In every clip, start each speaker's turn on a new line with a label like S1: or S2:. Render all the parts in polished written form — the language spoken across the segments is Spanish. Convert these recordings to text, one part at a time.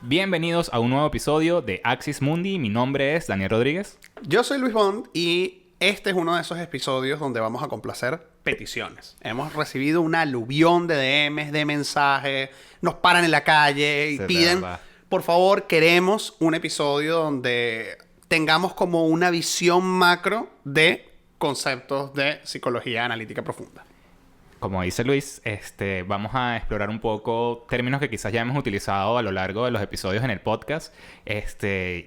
S1: Bienvenidos a un nuevo episodio de Axis Mundi. Mi nombre es Daniel Rodríguez.
S2: Yo soy Luis Bond y este es uno de esos episodios donde vamos a complacer peticiones. Hemos recibido una aluvión de DMs, de mensajes, nos paran en la calle y piden, por favor, queremos un episodio donde tengamos como una visión macro de conceptos de psicología analítica profunda.
S1: Como dice Luis, vamos a explorar un poco términos que quizás ya hemos utilizado a lo largo de los episodios en el podcast,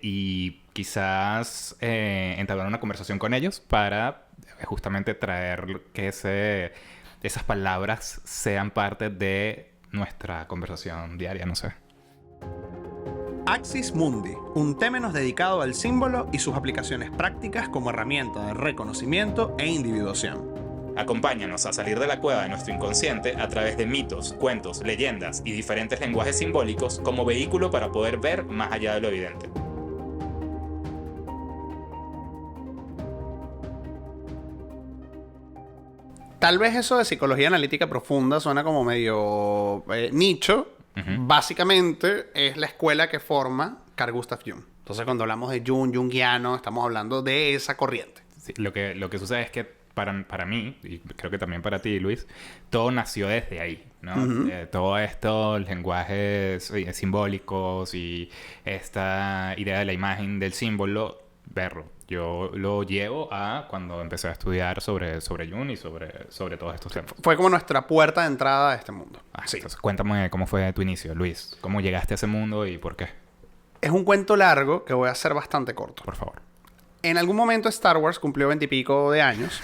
S1: y quizás entablar una conversación con ellos para justamente traer que esas palabras sean parte de nuestra conversación diaria, no sé.
S2: Axis Mundi, un término dedicado al símbolo y sus aplicaciones prácticas como herramienta de reconocimiento e individuación.
S1: Acompáñanos a salir de la cueva de nuestro inconsciente a través de mitos, cuentos, leyendas y diferentes lenguajes simbólicos como vehículo para poder ver más allá de lo evidente.
S2: Tal vez eso de psicología analítica profunda suena como medio nicho. Uh-huh. Básicamente es la escuela que forma Carl Gustav Jung. Entonces cuando hablamos de Jung, jungiano, estamos hablando de esa corriente.
S1: Sí, lo que sucede es que para mí, y creo que también para ti, Luis, todo nació desde ahí, ¿no? Uh-huh. Todos estos lenguajes simbólicos y esta idea de la imagen del símbolo, verlo. Yo lo llevo a cuando empecé a estudiar sobre Jung y sobre todos estos temas.
S2: Fue como nuestra puerta de entrada a este mundo.
S1: Sí. Entonces, cuéntame cómo fue tu inicio, Luis. ¿Cómo llegaste a ese mundo y por qué?
S2: Es un cuento largo que voy a hacer bastante corto.
S1: Por favor.
S2: En algún momento Star Wars cumplió 20 y pico de años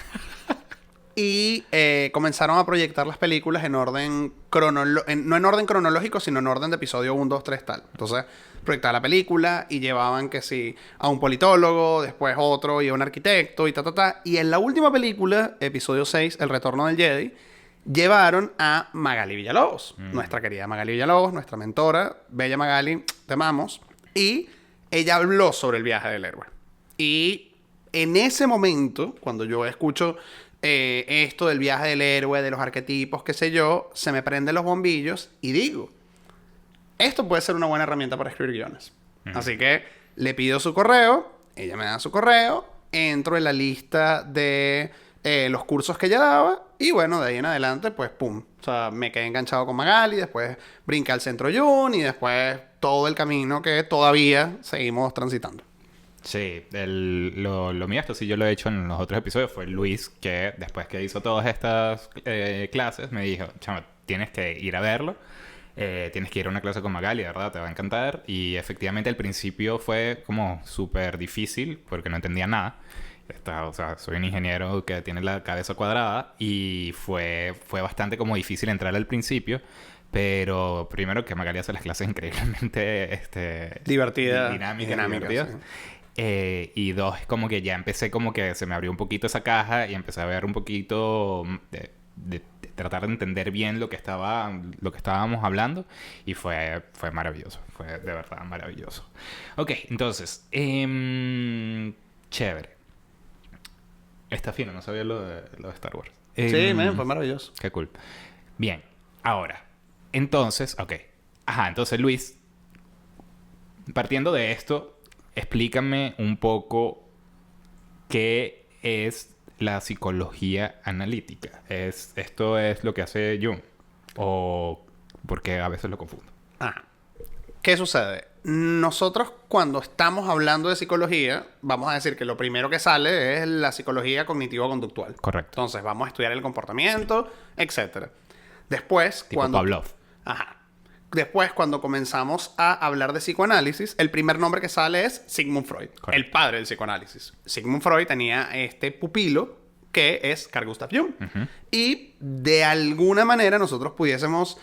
S2: y comenzaron a proyectar las películas en orden no en orden cronológico, sino en orden de episodio 1, 2, 3, tal. Entonces, proyectaban la película y llevaban que sí a un politólogo, después otro y a un arquitecto y ta. Y en la última película, episodio 6, El Retorno del Jedi, llevaron a Magali Villalobos. Nuestra querida Magali Villalobos, nuestra mentora. Bella Magali, te amamos. Y ella habló sobre el viaje del héroe. Y en ese momento, cuando yo escucho esto del viaje del héroe, de los arquetipos, qué sé yo, se me prenden los bombillos y digo, esto puede ser una buena herramienta para escribir guiones. Uh-huh. Así que le pido su correo, ella me da su correo, entro en la lista de los cursos que ella daba y bueno, de ahí en adelante, pues pum. O sea, me quedé enganchado con Magali, después brinqué al Centro Jung y después todo el camino que todavía seguimos transitando.
S1: Sí, lo mío, esto sí yo lo he hecho en los otros episodios, fue Luis que después que hizo todas estas clases me dijo, chamo, tienes que ir a verlo, tienes que ir a una clase con Magali, ¿verdad? Te va a encantar. Y efectivamente al principio fue como súper difícil porque no entendía nada. O sea, soy un ingeniero que tiene la cabeza cuadrada y fue bastante como difícil entrar al principio. Pero primero que Magali hace las clases increíblemente
S2: divertidas,
S1: dinámicas. Sí. Y dos, como que ya empecé como que se me abrió un poquito esa caja y empecé a ver un poquito de tratar de entender bien lo que estábamos hablando y fue maravilloso, fue de verdad maravilloso. Ok, entonces, chévere. Está fino, no sabía lo de Star Wars.
S2: Sí, fue maravilloso.
S1: Qué cool. Bien, ahora, entonces, ok. Ajá, entonces Luis, partiendo de esto, explícame un poco qué es la psicología analítica. ¿Esto es lo que hace Jung? ¿O porque a veces lo confundo?
S2: ¿Qué sucede? Nosotros cuando estamos hablando de psicología, vamos a decir que lo primero que sale es la psicología cognitivo-conductual.
S1: Correcto.
S2: Entonces vamos a estudiar el comportamiento, etc. Después,
S1: tipo Pavlov.
S2: Después, cuando comenzamos a hablar de psicoanálisis, el primer nombre que sale es Sigmund Freud, correcto, el padre del psicoanálisis. Sigmund Freud tenía este pupilo que es Carl Gustav Jung. Uh-huh. Y de alguna manera nosotros pudiésemos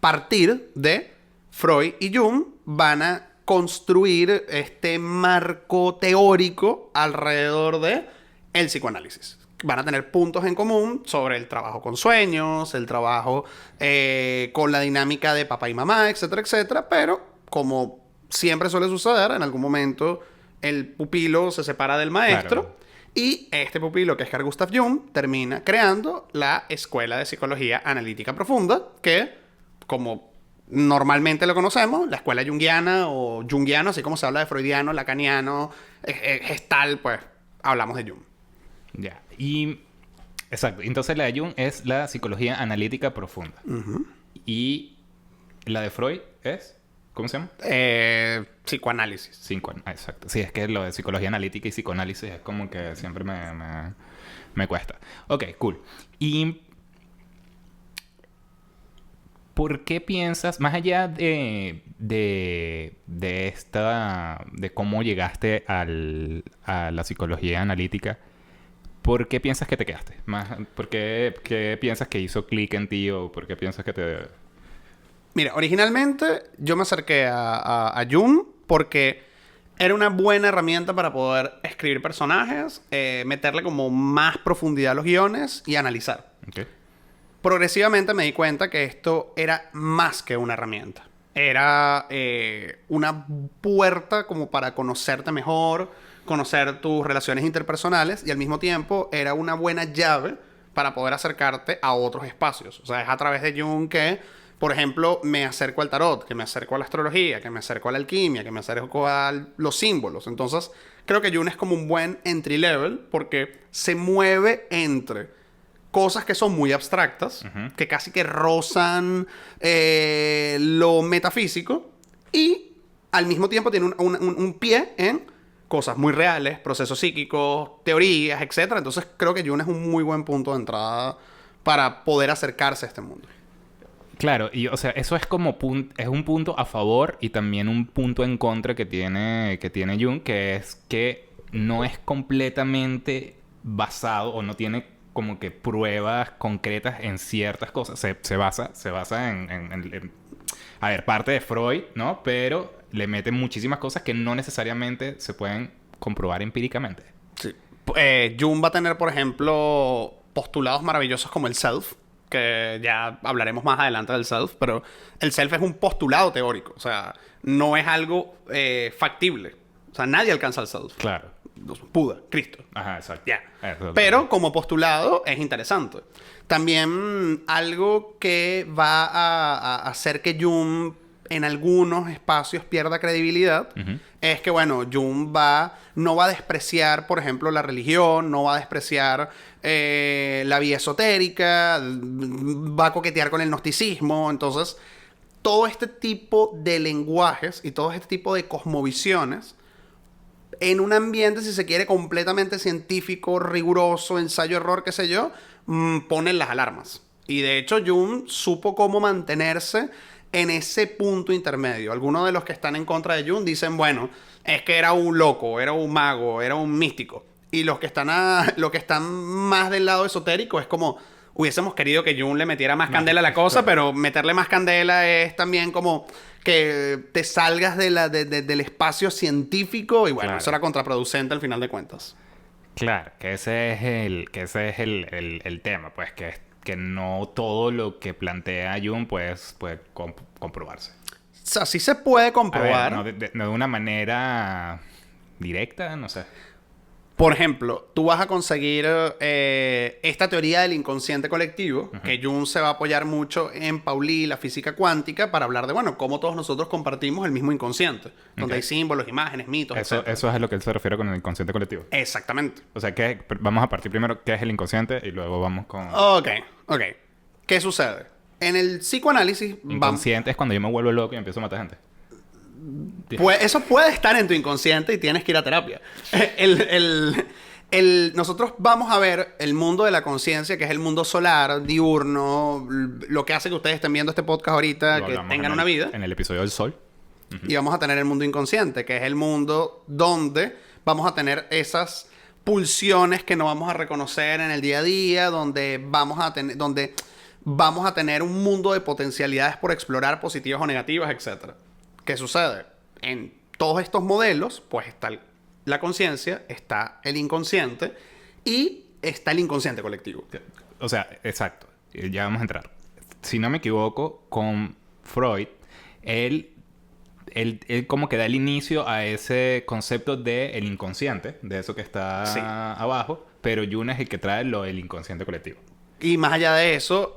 S2: partir de Freud y Jung van a construir este marco teórico alrededor de el psicoanálisis. Van a tener puntos en común sobre el trabajo con sueños, el trabajo con la dinámica de papá y mamá, etcétera, etcétera. Pero, como siempre suele suceder, en algún momento el pupilo se separa del maestro. Claro. Y este pupilo, que es Carl Gustav Jung, termina creando la Escuela de Psicología Analítica Profunda, que, como normalmente lo conocemos, la escuela junguiana o junguiano, así como se habla de freudiano, lacaniano, gestal, pues hablamos de Jung.
S1: Ya. Y... Exacto. Entonces la de Jung es la psicología analítica profunda. Y la de Freud es... ¿Cómo se llama?
S2: Psicoanálisis.
S1: Exacto. Sí, es que lo de psicología analítica y psicoanálisis es como que siempre me cuesta. Ok, cool. Y... ¿por qué piensas, más allá de cómo llegaste a la psicología analítica, ¿por qué piensas que te quedaste? ¿Por qué piensas que hizo clic en ti o por qué piensas que te...
S2: Mira, originalmente yo me acerqué a Jung porque era una buena herramienta para poder escribir personajes, meterle como más profundidad a los guiones y analizar.
S1: Okay.
S2: Progresivamente me di cuenta que esto era más que una herramienta. Era una puerta como para conocerte mejor, conocer tus relaciones interpersonales y al mismo tiempo era una buena llave para poder acercarte a otros espacios. O sea, es a través de Jung que, por ejemplo, me acerco al tarot, que me acerco a la astrología, que me acerco a la alquimia, que me acerco a los símbolos. Entonces, creo que Jung es como un buen entry level porque se mueve entre cosas que son muy abstractas, que casi que rozan lo metafísico y al mismo tiempo tiene un pie en cosas muy reales, procesos psíquicos, teorías, etcétera. Entonces creo que Jung es un muy buen punto de entrada para poder acercarse a este mundo.
S1: Claro, y o sea, eso es como es un punto a favor y también un punto en contra que tiene Jung, que es que no es completamente basado o no tiene como que pruebas concretas en ciertas cosas. Se basa en... A ver, parte de Freud, ¿no? Pero le mete muchísimas cosas que no necesariamente se pueden comprobar empíricamente.
S2: Sí. Jung va a tener, por ejemplo, postulados maravillosos como el self, que ya hablaremos más adelante del self, pero el self es un postulado teórico. O sea, no es algo factible. O sea, nadie alcanza el self.
S1: Claro.
S2: Buda, Cristo.
S1: Ajá, exacto.
S2: Ya. Pero como postulado es interesante. También algo que va a hacer que Jung en algunos espacios pierda credibilidad es que, bueno, Jung no va a despreciar, por ejemplo, la religión, no va a despreciar la vía esotérica, va a coquetear con el gnosticismo. Entonces, todo este tipo de lenguajes y todo este tipo de cosmovisiones en un ambiente, si se quiere, completamente científico, riguroso, ensayo-error, qué sé yo, ponen las alarmas. Y de hecho, Jung supo cómo mantenerse en ese punto intermedio. Algunos de los que están en contra de Jung dicen, bueno, es que era un loco, era un mago, era un místico. Y los que están más del lado esotérico es como... hubiésemos querido que Jung le metiera más candela a la cosa, pero meterle más candela es también como que te salgas del espacio científico y bueno,
S1: claro.
S2: Eso era contraproducente al final de cuentas.
S1: Claro, que ese es el tema, pues que no todo lo que plantea Jung puede comprobarse.
S2: O sea, sí se puede
S1: A
S2: comprobar.
S1: ver, no de una manera directa, no sé.
S2: Por ejemplo, tú vas a conseguir esta teoría del inconsciente colectivo, que Jung se va a apoyar mucho en Pauli, la física cuántica, para hablar de, bueno, cómo todos nosotros compartimos el mismo inconsciente, donde hay símbolos, imágenes, mitos,
S1: eso es a lo que él se refiere con el inconsciente colectivo.
S2: Exactamente.
S1: O sea, vamos a partir primero qué es el inconsciente y luego vamos con...
S2: Ok. ¿Qué sucede? En el psicoanálisis...
S1: Inconsciente es cuando yo me vuelvo loco y empiezo a matar gente.
S2: Pues eso puede estar en tu inconsciente y tienes que ir a terapia. Nosotros vamos a ver el mundo de la conciencia, que es el mundo solar, diurno, lo que hace que ustedes estén viendo este podcast ahorita, que tengan una vida.
S1: En el episodio del Sol.
S2: Y vamos a tener el mundo inconsciente, que es el mundo donde vamos a tener esas pulsiones que no vamos a reconocer en el día a día, donde vamos a tener un mundo de potencialidades por explorar, positivas o negativas, etc. ¿Qué sucede? En todos estos modelos, pues está la conciencia, está el inconsciente y está el inconsciente colectivo.
S1: O sea, exacto. Ya vamos a entrar. Si no me equivoco, con Freud, él como que da el inicio a ese concepto del inconsciente, de eso que está abajo, pero Jung es el que trae el inconsciente colectivo.
S2: Y más allá de eso,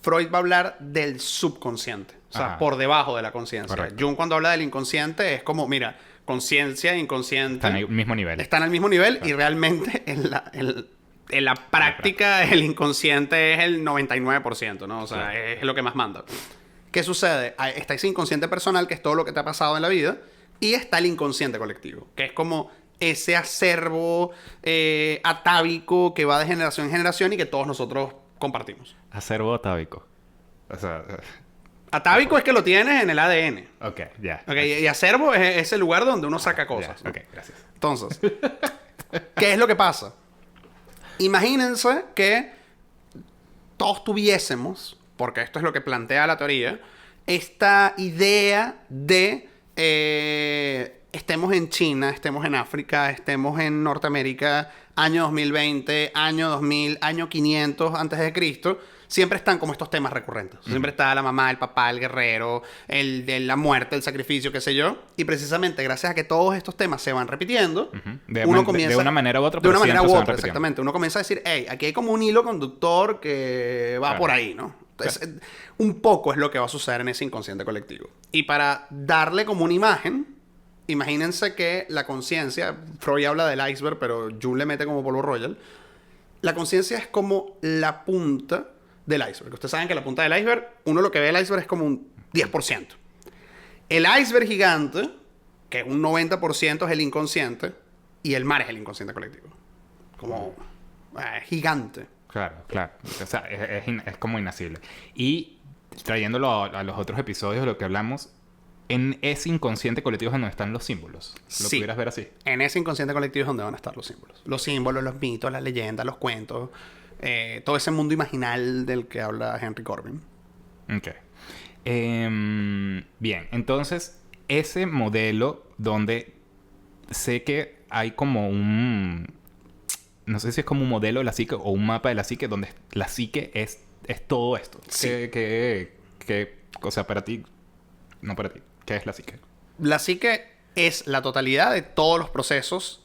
S2: Freud va a hablar del subconsciente. O sea,
S1: Ajá.
S2: por debajo de la conciencia.
S1: Correcto.
S2: Jung cuando habla del inconsciente es como, mira, conciencia e inconsciente
S1: Están al mismo nivel.
S2: están al mismo nivel y realmente en la práctica el inconsciente es el 99%, ¿no? O sea,
S1: Claro.
S2: es lo que más manda. ¿Qué sucede? Está ese inconsciente personal, que es todo lo que te ha pasado en la vida, y está el inconsciente colectivo, que es como ese acervo atávico que va de generación en generación y que todos nosotros compartimos.
S1: Acervo atávico. O sea...
S2: Atávico es que lo tienes en el ADN.
S1: Ok, ya.
S2: ¿Ok? Y acervo es ese lugar donde uno saca cosas.
S1: Ya,
S2: ¿no?
S1: ok, gracias.
S2: Entonces, ¿qué es lo que pasa? Imagínense que todos tuviésemos, porque esto es lo que plantea la teoría, esta idea de estemos en China, estemos en África, estemos en Norteamérica, año 2020, año 2000, año 500 antes de Cristo, siempre están como estos temas recurrentes. Siempre está la mamá, el papá, el guerrero, el de la muerte, el sacrificio, qué sé yo. Y precisamente gracias a que todos estos temas se van repitiendo,
S1: De
S2: uno
S1: man-
S2: comienza...
S1: de una manera u otra,
S2: De
S1: pero
S2: una manera
S1: siempre
S2: u
S1: se van
S2: otra,
S1: repitiendo.
S2: exactamente. Uno comienza a decir, hey, aquí hay como un hilo conductor que va
S1: Claro.
S2: por ahí, ¿no? Entonces, un poco es lo que va a suceder en ese inconsciente colectivo. Y para darle como una imagen, imagínense que la conciencia, Freud habla del iceberg, pero Jung le mete como polvo royal. La conciencia es como la punta del iceberg. Ustedes saben que la punta del iceberg, uno lo que ve del iceberg es como un 10%. El iceberg gigante, que es un 90% es el inconsciente, y el mar es el inconsciente colectivo. Como gigante.
S1: Claro, claro. O sea, es como inasible. Y trayéndolo a los otros episodios de lo que hablamos, en ese inconsciente colectivo es donde están los símbolos. ¿Lo
S2: Sí.
S1: pudieras ver así?
S2: En ese inconsciente colectivo es donde van a estar los símbolos. Los símbolos, los mitos, las leyendas, los cuentos. Todo ese mundo imaginal del que habla Henry Corbin.
S1: Ok. Bien, entonces, ese modelo donde sé que hay como un... No sé si es como un modelo de la psique o un mapa de la psique donde la psique es todo esto.
S2: Sí.
S1: O sea, para ti... No para ti. ¿Qué es la psique?
S2: La psique es la totalidad de todos los procesos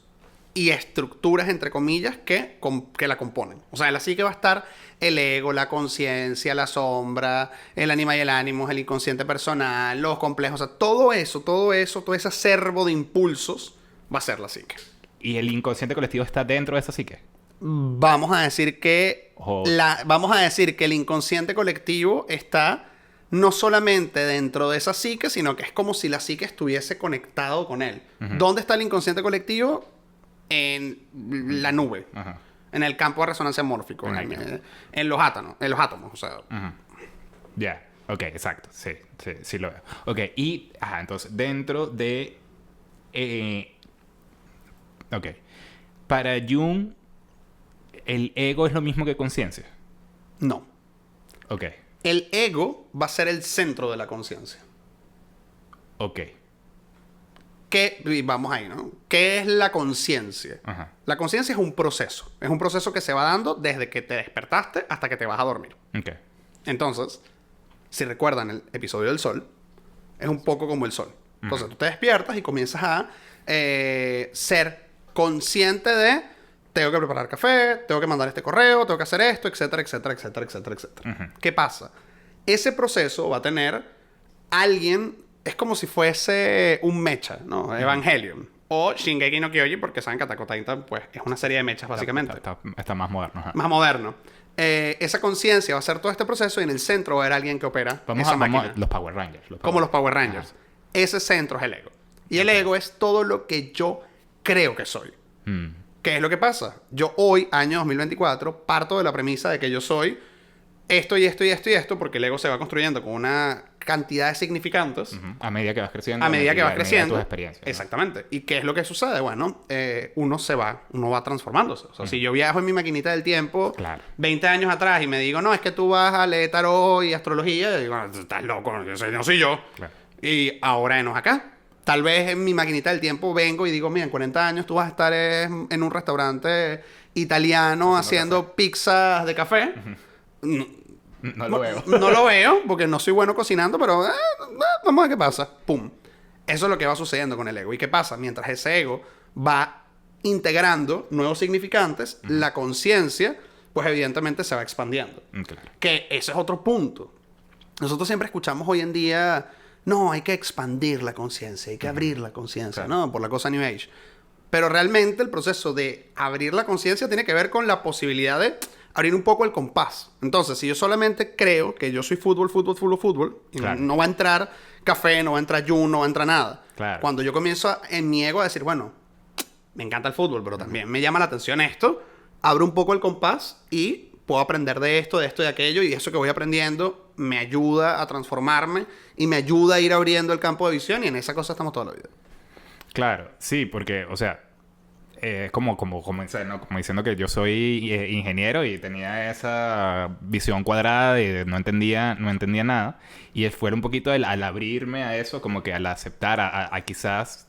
S2: y estructuras, entre comillas, que la componen. O sea, en la psique va a estar el ego, la conciencia, la sombra, el ánima y el ánimo, el inconsciente personal, los complejos. O sea, todo todo ese acervo de impulsos va a ser la psique.
S1: ¿Y el inconsciente colectivo está dentro de esa psique?
S2: Vamos a decir que el inconsciente colectivo está no solamente dentro de esa psique, sino que es como si la psique estuviese conectado con él. ¿Dónde está el inconsciente colectivo? En la nube.
S1: Ajá.
S2: En el campo de resonancia mórfico.
S1: En el
S2: En los átomos. O sea,
S1: Ya. Ok, exacto. Sí lo veo. Ok, y... Ajá, entonces, dentro de... ok. Para Jung, ¿el ego es lo mismo que conciencia?
S2: no.
S1: Ok.
S2: El ego va a ser el centro de la conciencia.
S1: Ok.
S2: Y vamos ahí, ¿no? ¿Qué es la conciencia?
S1: Ajá.
S2: La conciencia es un proceso. Es un proceso que se va dando desde que te despertaste hasta que te vas a dormir.
S1: Ok.
S2: Entonces, si recuerdan el episodio del sol, es un poco como el sol. Entonces, tú te despiertas y comienzas a ser consciente de tengo que preparar café, tengo que mandar este correo, tengo que hacer esto, etcétera, etcétera, etcétera, etcétera, etcétera. ¿Qué pasa? Ese proceso va a tener alguien, es como si fuese un mecha, ¿no? Evangelion. O Shingeki no Kyoji, porque saben que Attack on Titan, pues, es una serie de mechas, básicamente.
S1: Está más moderno. Ajá.
S2: Más moderno. Esa conciencia va a hacer todo este proceso y en el centro va a haber alguien que opera esa máquina.
S1: Los Power Rangers.
S2: Como los Power Rangers.
S1: Ajá.
S2: Ese centro es el ego. Y el ego es todo lo que yo creo que soy. ¿Qué es lo que pasa? Yo hoy, año 2024, parto de la premisa de que yo soy esto y esto y esto y esto, porque el ego se va construyendo con una cantidad de significantes.
S1: A medida que vas creciendo.
S2: A medida que vas
S1: a medida de
S2: creciendo.
S1: tus experiencias, ¿no?
S2: Exactamente. ¿Y qué es lo que sucede? Bueno, uno va transformándose. O sea, si yo viajo en mi maquinita del tiempo,
S1: Claro.
S2: 20 años atrás, y me digo, no, es que tú vas a leer tarot y astrología, yo digo, estás loco, no soy yo.
S1: Claro.
S2: Y ahora enos acá. Tal vez en mi maquinita del tiempo vengo y digo, mira, en 40 años tú vas a estar en un restaurante italiano haciendo pizzas de café.
S1: No lo veo.
S2: No lo veo porque no soy bueno cocinando, pero vamos a ver qué pasa. ¡Pum! Eso es lo que va sucediendo con el ego. ¿Y qué pasa? Mientras ese ego va integrando nuevos significantes, la conciencia pues evidentemente se va expandiendo.
S1: Claro.
S2: Que ese es otro punto. Nosotros siempre escuchamos hoy en día, no, hay que expandir la conciencia, hay que abrir la conciencia,
S1: Claro.
S2: ¿no? Por la cosa New Age. Pero realmente el proceso de abrir la conciencia tiene que ver con la posibilidad de abrir un poco el compás. Entonces, si yo solamente creo que yo soy fútbol, y
S1: Claro.
S2: no va a entrar café, no va a entrar Jun, no va a entrar nada.
S1: Claro.
S2: Cuando yo comienzo en mi ego a decir, bueno, me encanta el fútbol, pero también me llama la atención esto, abro un poco el compás y puedo aprender de esto y de aquello, y eso que voy aprendiendo me ayuda a transformarme y me ayuda a ir abriendo el campo de visión, y en esa cosa estamos toda la vida.
S1: Claro, sí, porque, o sea, como comencé, ¿no? Como diciendo que yo soy ingeniero y tenía esa visión cuadrada y no entendía nada. Y fue un poquito al abrirme a eso, como que al aceptar a quizás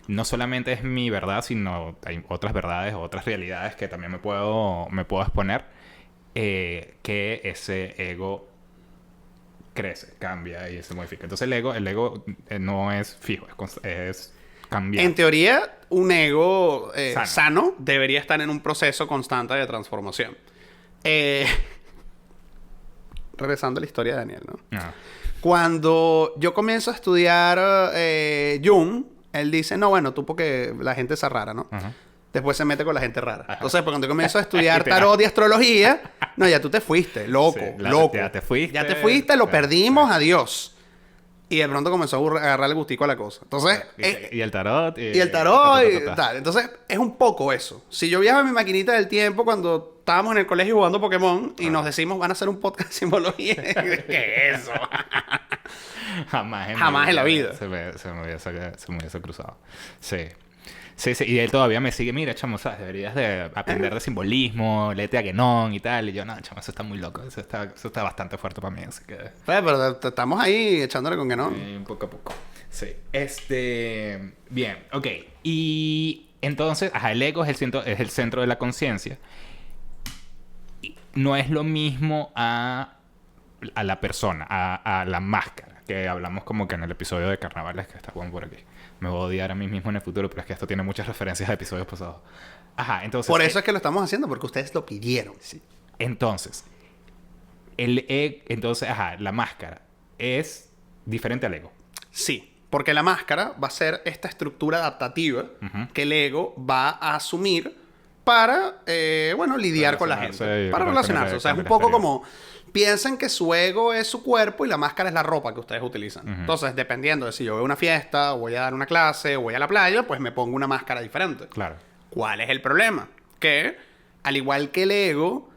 S1: no solamente es mi verdad, sino hay otras verdades, otras realidades que también me puedo exponer, que ese ego crece, cambia y se modifica. Entonces el ego no es fijo, es cambiar.
S2: En teoría, un ego
S1: Sano.
S2: sano debería estar en un proceso constante de transformación. Regresando a la historia de Daniel, ¿no?
S1: Ah,
S2: Cuando yo comienzo a estudiar Jung, él dice, no, bueno, tú porque la gente es rara, ¿no?
S1: ajá.
S2: Después se mete con la gente rara. Entonces, pues, cuando yo comienzo a estudiar
S1: Literal.
S2: tarot y astrología, no, ya tú te fuiste, loco,
S1: Sí,
S2: loco.
S1: ya te fuiste.
S2: Ya te fuiste, lo
S1: Sí,
S2: perdimos,
S1: sí.
S2: adiós. Y de pronto comenzó a agarrar el gustico a la cosa. Entonces,
S1: Y el tarot.
S2: y el tarot y
S1: ta, ta, ta, ta.
S2: tal. Entonces, es un poco eso. Si yo viajo en mi maquinita del tiempo cuando estábamos en el colegio jugando Pokémon y nos decimos, van a hacer un podcast de simbología. ¿Qué es eso? Jamás en la vida.
S1: Se me hubiese cruzado. Sí. Sí, sí. Y él todavía me sigue. Mira, chamo, ¿sabes? Deberías de aprender de simbolismo, léete a Guénon y tal. Y yo, no, chamo, eso está muy loco. Eso está bastante fuerte para mí. Así que...
S2: Pero estamos ahí echándole con que no.
S1: poco a poco. Sí. Bien, ok. Y entonces, ajá, el ego es el centro de la conciencia. Y no es lo mismo a la persona, a la máscara, que hablamos como que en el episodio de Carnavales, que está Juan por aquí. Me voy a odiar a mí mismo en el futuro, pero es que esto tiene muchas referencias a episodios pasados. Ajá, entonces...
S2: Por eso es que lo estamos haciendo, porque ustedes lo pidieron.
S1: Sí. Entonces, entonces, ajá, la máscara es diferente al ego.
S2: Sí, porque la máscara va a ser esta estructura adaptativa que el ego va a asumir para, bueno, lidiar con la gente. Para relacionarse. O sea, es un poco como... Piensen que su ego es su cuerpo y la máscara es la ropa que ustedes utilizan. Entonces, dependiendo de si yo voy a una fiesta, o voy a dar una clase, o voy a la playa, pues me pongo una máscara diferente.
S1: Claro.
S2: ¿Cuál es el problema? Que, al igual que el ego,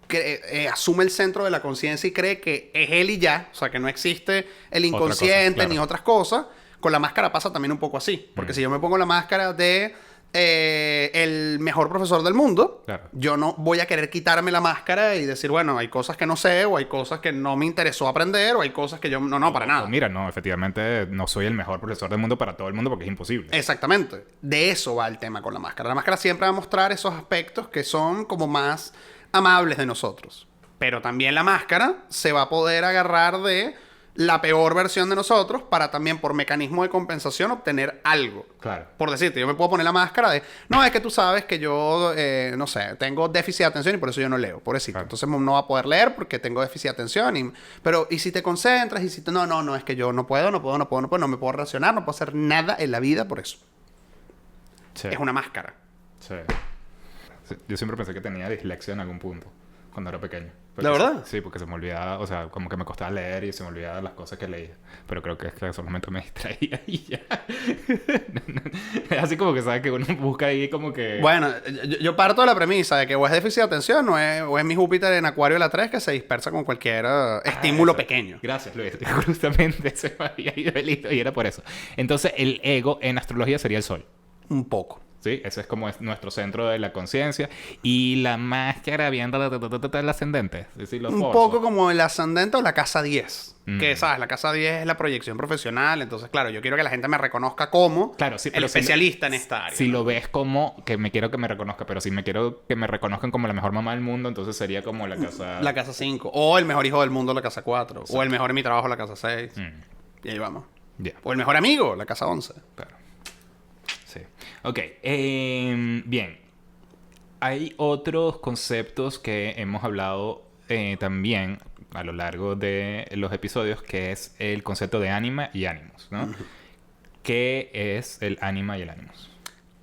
S2: que, asume el centro de la conciencia y cree que es él y ya, o sea, que no existe el inconsciente
S1: cosa, claro.
S2: ni otras cosas, con la máscara pasa también un poco así. Porque si yo me pongo la máscara de el mejor profesor del mundo,
S1: Claro.
S2: yo no voy a querer quitarme la máscara y decir, bueno, hay cosas que no sé, o hay cosas que no me interesó aprender, o hay cosas que yo... No, para nada.
S1: Mira, no, efectivamente no soy el mejor profesor del mundo para todo el mundo porque es imposible.
S2: Exactamente. De eso va el tema con la máscara. La máscara siempre va a mostrar esos aspectos que son como más amables de nosotros. Pero también la máscara se va a poder agarrar de la peor versión de nosotros para también por mecanismo de compensación obtener algo.
S1: Claro.
S2: Por decirte, yo me puedo poner la máscara de, no, es que tú sabes que yo, no sé, tengo déficit de atención y por eso yo no leo, pobrecito.
S1: Claro.
S2: Entonces no va a poder leer porque tengo déficit de atención. Pero, ¿y si te concentras? ¿Y si te... No, es que yo no puedo, no me puedo relacionar, no puedo hacer nada en la vida por eso.
S1: Sí.
S2: Es una máscara.
S1: Sí. Sí, yo siempre pensé que tenía dislexia en algún punto, cuando era pequeño.
S2: ¿De verdad?
S1: Sí, porque se me olvidaba, o sea, como que me costaba leer y se me olvidaban las cosas que leía. Pero creo que es que solamente me distraía y ya. Es así como que, ¿sabes? Que uno busca ahí como que...
S2: Bueno, yo parto de la premisa de que o es déficit de atención o es mi Júpiter en Acuario de la 3 que se dispersa con cualquier estímulo
S1: eso.
S2: pequeño.
S1: Gracias, Luis. Justamente se me había ido el hilo y era por eso. Entonces, el ego en astrología sería el sol.
S2: Un poco.
S1: ¿Sí? Ese es como nuestro centro de la conciencia. Y la máscara viendo el ascendente. Es decir, los
S2: Un
S1: fosos.
S2: poco como el ascendente o la casa 10.
S1: Mm.
S2: Que, ¿sabes? La casa 10 es la proyección profesional. Entonces, claro, yo quiero que la gente me reconozca como
S1: Claro, sí,
S2: el
S1: pero
S2: especialista en esta área.
S1: Si
S2: ¿no?
S1: lo ves como que me quiero que me reconozca, pero si me quiero que me reconozcan como la mejor mamá del mundo, entonces sería como la casa...
S2: La casa 5. O el mejor hijo del mundo, la casa 4. O el mejor en mi trabajo, la casa 6. Y ahí vamos.
S1: Ya,
S2: O el mejor amigo, la casa 11.
S1: claro. Sí. Ok. Bien. hay otros conceptos que hemos hablado también a lo largo de los episodios, que es el concepto de anima y animus, ¿no? ¿Qué es el anima y el animus?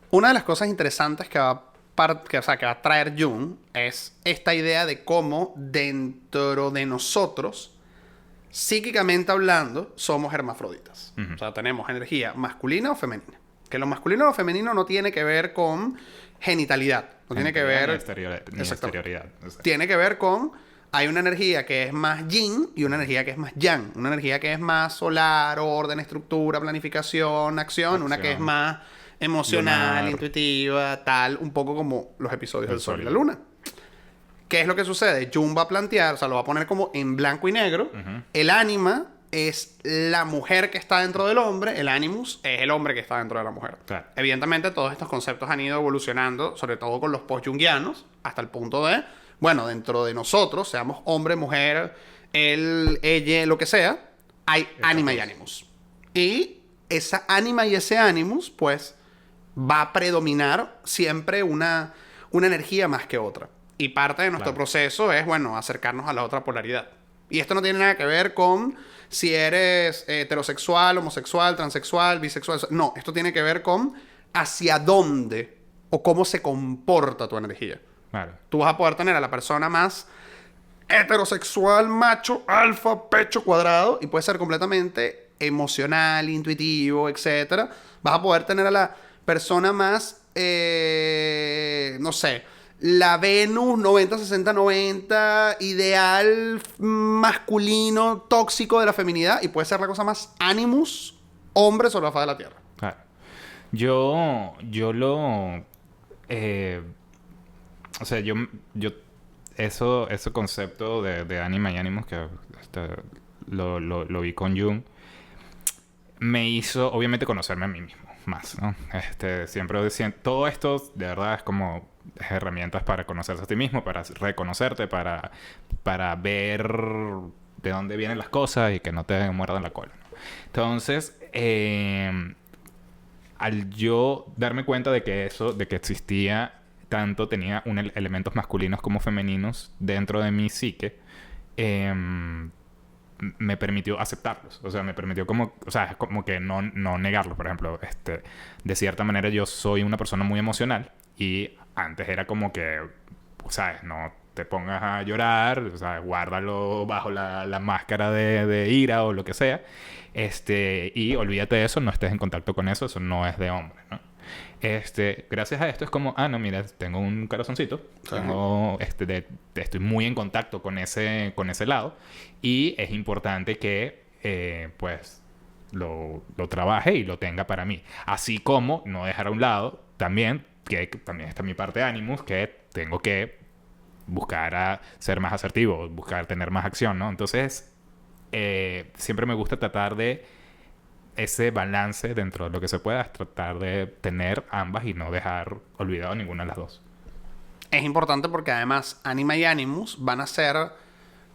S2: Una de las cosas interesantes que va a traer Jung es esta idea de cómo dentro de nosotros, psíquicamente hablando, somos hermafroditas. O sea, tenemos energía masculina o femenina. Que lo masculino o femenino no tiene que ver con genitalidad. No tiene que ver...
S1: Ni exterioridad.
S2: Tiene que ver con... Hay una energía que es más yin y una energía que es más yang. Una energía que es más solar, orden, estructura, planificación, acción. Una que es más emocional, lunar, intuitiva, tal. Un poco como los episodios del Sol y la Luna. ¿Qué es lo que sucede? Jung va a plantear, o sea, lo va a poner como en blanco y negro. El ánima es la mujer que está dentro del hombre. El animus es el hombre que está dentro de la mujer.
S1: Claro.
S2: Evidentemente, todos estos conceptos han ido evolucionando, sobre todo con los post-jungianos, hasta el punto de... Bueno, dentro de nosotros, seamos hombre, mujer, él, ella, lo que sea, hay ánima y animus. Y esa ánima y ese animus, pues, va a predominar siempre una energía más que otra. Y parte de nuestro proceso es, bueno, acercarnos a la otra polaridad. Y esto no tiene nada que ver con si eres heterosexual, homosexual, transexual, bisexual. No, esto tiene que ver con hacia dónde o cómo se comporta tu energía.
S1: Claro.
S2: Tú vas a poder tener a la persona más heterosexual, macho, alfa, pecho cuadrado, y puede ser completamente emocional, intuitivo, etc. Vas a poder tener a la persona más, no sé, la Venus 90-60-90, ideal masculino, tóxico de la feminidad, y puede ser la cosa más animus, hombre sobre la faz de la Tierra.
S1: Claro. Yo lo... o sea, ese concepto de anima y animus que lo vi con Jung, me hizo, obviamente, conocerme a mí mismo más, ¿no? Siempre todo esto, de verdad, es como herramientas para conocerse a ti mismo, para reconocerte, para ver de dónde vienen las cosas y que no te muerdan la cola, ¿no? Entonces, al yo darme cuenta de que existía tanto, tenía elementos masculinos como femeninos dentro de mi psique, me permitió aceptarlos. O sea, me permitió como que no negarlos. Por ejemplo, de cierta manera yo soy una persona muy emocional y antes era como que, ¿sabes? No te pongas a llorar, o sea, guárdalo bajo la máscara de ira o lo que sea. Y olvídate de eso, no estés en contacto con eso no es de hombre, ¿no? Gracias a esto es como, no, mira, tengo un corazoncito, estoy muy en contacto con ese lado y es importante que, pues, lo trabaje y lo tenga para mí. Así como no dejar a un lado también, que también está mi parte de Animus, que tengo que buscar a ser más asertivo, buscar tener más acción, ¿no? Entonces, siempre me gusta tratar de ese balance dentro de lo que se pueda, es tratar de tener ambas y no dejar olvidado ninguna de las dos.
S2: Es importante porque además Anima y Animus van a ser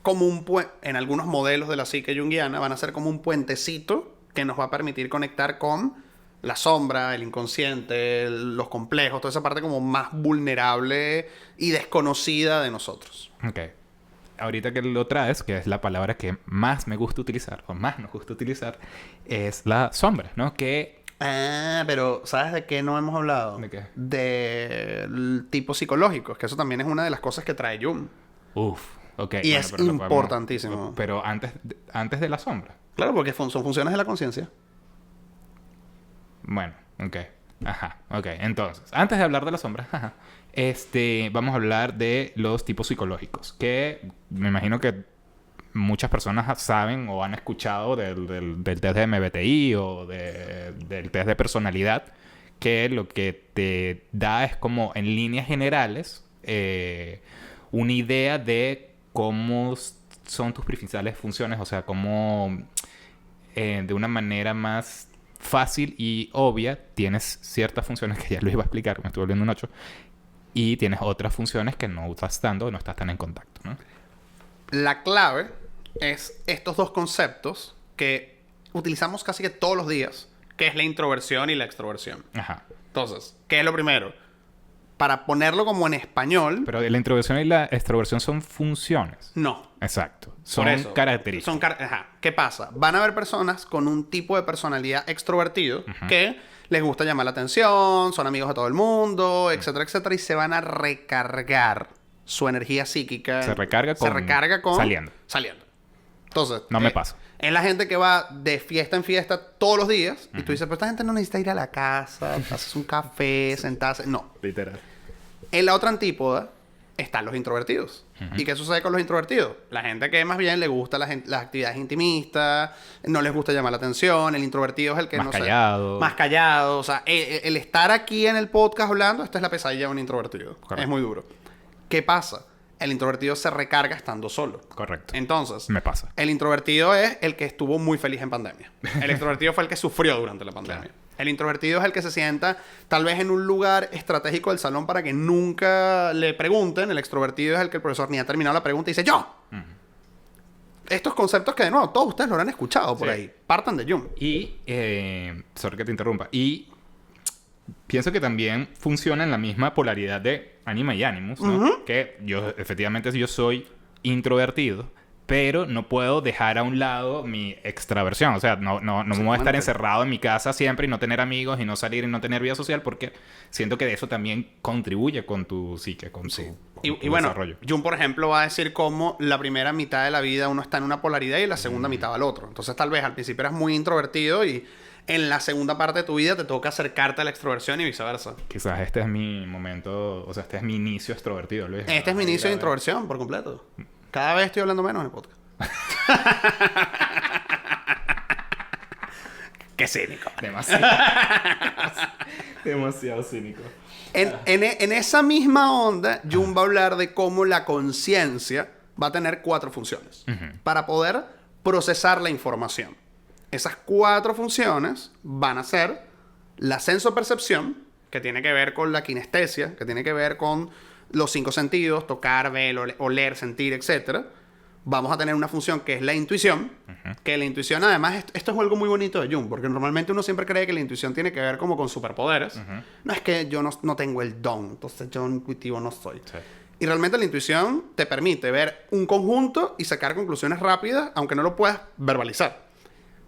S2: como en algunos modelos de la psique junguiana, van a ser como un puentecito que nos va a permitir conectar con la sombra, el inconsciente, los complejos, toda esa parte como más vulnerable y desconocida de nosotros.
S1: Ok. Ahorita que lo traes, que es la palabra que más me gusta utilizar, o más nos gusta utilizar, es la sombra, ¿no?
S2: Pero ¿sabes de qué no hemos hablado?
S1: ¿De qué?
S2: Del tipo psicológico, que eso también es una de las cosas que trae Jung.
S1: Ok.
S2: Y es importantísimo.
S1: Pero antes de la sombra.
S2: Claro, porque son funciones de la conciencia.
S1: Bueno, ok. Ajá, ok. Entonces, antes de hablar de la sombra, vamos a hablar de los tipos psicológicos, que me imagino que muchas personas saben o han escuchado del test de MBTI o del test de personalidad, que lo que te da es como en líneas generales una idea de cómo son tus principales funciones, o sea, cómo de una manera más fácil y obvia tienes ciertas funciones que ya lo iba a explicar, me estuve volviendo un 8, y tienes otras funciones que no estás dando, no estás tan en contacto, ¿no?
S2: La clave es estos dos conceptos que utilizamos casi que todos los días, que es la introversión y la extroversión.
S1: Ajá.
S2: Entonces, ¿qué es lo primero? para ponerlo como en español...
S1: Pero la introversión y la extroversión son funciones.
S2: No.
S1: Exacto. Son
S2: Por eso,
S1: características.
S2: Ajá. ¿Qué pasa? Van a haber personas con un tipo de personalidad extrovertido que les gusta llamar la atención, son amigos de todo el mundo, etcétera, etcétera, y se van a recargar su energía psíquica.
S1: Se recarga con...
S2: Saliendo. Entonces...
S1: No me pasa.
S2: Es la gente que va de fiesta en fiesta todos los días. Y tú dices, pero esta gente no necesita ir a la casa, haces un café, sentarse. No.
S1: Literal.
S2: En la otra antípoda están los introvertidos. ¿Y qué sucede con los introvertidos? La gente que más bien le gusta las actividades intimistas, no les gusta llamar la atención. El introvertido es el que
S1: más
S2: no
S1: callado.
S2: Más callado. O sea, el estar aquí en el podcast hablando, esta es la pesadilla de un introvertido. Correcto. Es muy duro. ¿Qué pasa? El introvertido se recarga estando solo.
S1: Correcto.
S2: Entonces,
S1: me pasa.
S2: El introvertido es el que estuvo muy feliz en pandemia. El extrovertido fue el que sufrió durante la pandemia. Claro. El introvertido es el que se sienta tal vez en un lugar estratégico del salón para que nunca le pregunten. El extrovertido es el que el profesor ni ha terminado la pregunta y dice ¡yo! Estos conceptos que de nuevo todos ustedes lo habrán escuchado por ahí. Partan de Jung.
S1: Y, sorry que te interrumpa. Y pienso que también funciona en la misma polaridad de Anima y Animus, ¿no? Que yo, efectivamente, yo soy introvertido, pero no puedo dejar a un lado mi extraversión. O sea, no me voy a estar encerrado en mi casa siempre y no tener amigos y no salir y no tener vida social porque siento que de eso también contribuye con tu psique, con tu bueno, desarrollo.
S2: Jung, por ejemplo, va a decir cómo la primera mitad de la vida uno está en una polaridad y la segunda mitad va al otro. Entonces, tal vez al principio eras muy introvertido y en la segunda parte de tu vida te toca acercarte a la extroversión y viceversa.
S1: Quizás este es mi momento, o sea, este es mi inicio extrovertido, Luis.
S2: Este es mi inicio de introversión, por completo. Cada vez estoy hablando menos en el podcast. Qué cínico.
S1: Demasiado cínico.
S2: En esa misma onda, Jung va a hablar de cómo la conciencia va a tener 4 funciones para poder procesar la información. Esas 4 funciones van a ser la sensopercepción, que tiene que ver con la kinestesia, que tiene que ver con los 5 sentidos, tocar, ver, oler, sentir, etc. Vamos a tener una función que es la intuición, que la intuición, además, esto es algo muy bonito de Jung, porque normalmente uno siempre cree que la intuición tiene que ver como con superpoderes. No es que yo no tengo el don, entonces yo intuitivo no soy. Sí. Y realmente la intuición te permite ver un conjunto y sacar conclusiones rápidas, aunque no lo puedas verbalizar.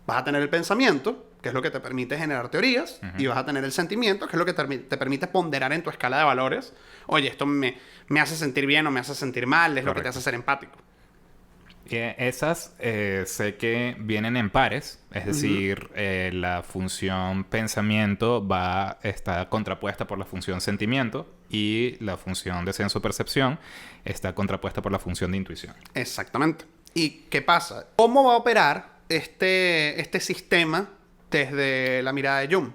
S2: Vas a tener el pensamiento, que es lo que te permite generar teorías, y vas a tener el sentimiento, que es lo que te permite ponderar en tu escala de valores. Oye, esto me hace sentir bien o me hace sentir mal, es lo que te hace ser empático.
S1: Esas sé que vienen en pares, es decir, la función pensamiento está contrapuesta por la función sentimiento y la función de senso-percepción está contrapuesta por la función de intuición.
S2: Exactamente. ¿Y qué pasa? ¿Cómo va a operar este sistema desde la mirada de Jung?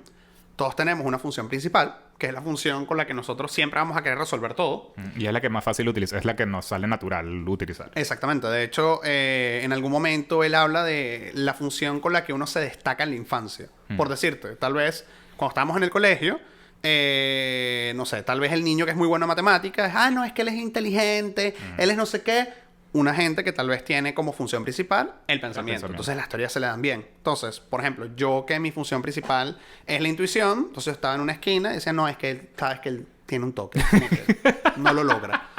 S2: Todos tenemos una función principal, que es la función con la que nosotros siempre vamos a querer resolver todo.
S1: Y es la que más fácil utilizar, es la que nos sale natural utilizar.
S2: Exactamente. De hecho, en algún momento él habla de la función con la que uno se destaca en la infancia. Por decirte, tal vez cuando estábamos en el colegio, no sé, tal vez el niño que es muy bueno en matemáticas, no, es que él es inteligente, él es no sé qué. Una gente que tal vez tiene como función principal el pensamiento. Entonces las teorías se le dan bien. Entonces, por ejemplo, yo que mi función principal es la intuición, entonces yo estaba en una esquina y decía, no, es que sabes que él tiene un toque. No lo logra.